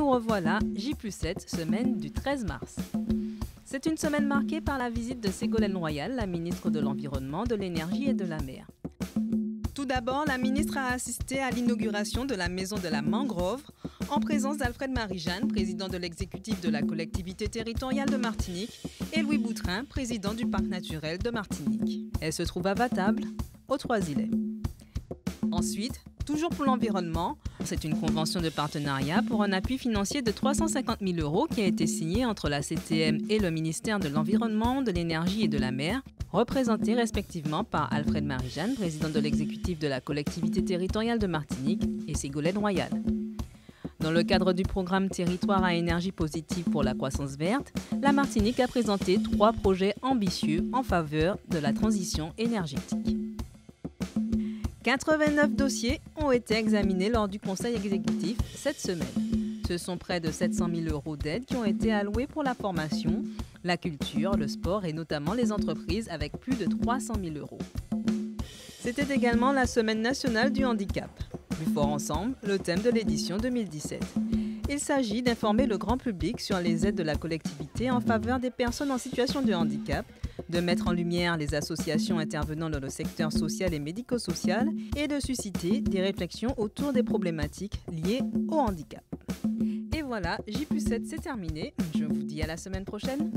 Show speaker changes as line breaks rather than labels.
nous revoilà, J+7, semaine du 13 mars. C'est une semaine marquée par la visite de Ségolène Royal, la ministre de l'Environnement, de l'Énergie et de la Mer. Tout d'abord, la ministre a assisté à l'inauguration de la Maison de la Mangrove en présence d'Alfred Marie-Jeanne, président de l'exécutif de la collectivité territoriale de Martinique, et Louis Boutrin, président du parc naturel de Martinique. Elle se trouve à Vatable, aux Trois-Îlets. Ensuite, toujours pour l'environnement, c'est une convention de partenariat pour un appui financier de 350 000 € qui a été signée entre la CTM et le ministère de l'Environnement, de l'Énergie et de la Mer, représentés respectivement par Alfred Marie-Jeanne, président de l'exécutif de la collectivité territoriale de Martinique, et Ségolène Royal. Dans le cadre du programme Territoire à énergie positive pour la croissance verte, la Martinique a présenté 3 projets ambitieux en faveur de la transition énergétique. 89 dossiers ont été examinés lors du conseil exécutif cette semaine. Ce sont près de 700 000 € d'aide qui ont été alloués pour la formation, la culture, le sport et notamment les entreprises avec plus de 300 000 €. C'était également la Semaine nationale du handicap. Plus fort ensemble, le thème de l'édition 2017. Il s'agit d'informer le grand public sur les aides de la collectivité en faveur des personnes en situation de handicap, de mettre en lumière les associations intervenant dans le secteur social et médico-social et de susciter des réflexions autour des problématiques liées au handicap. Et voilà, J+7 c'est terminé. Je vous dis à la semaine prochaine.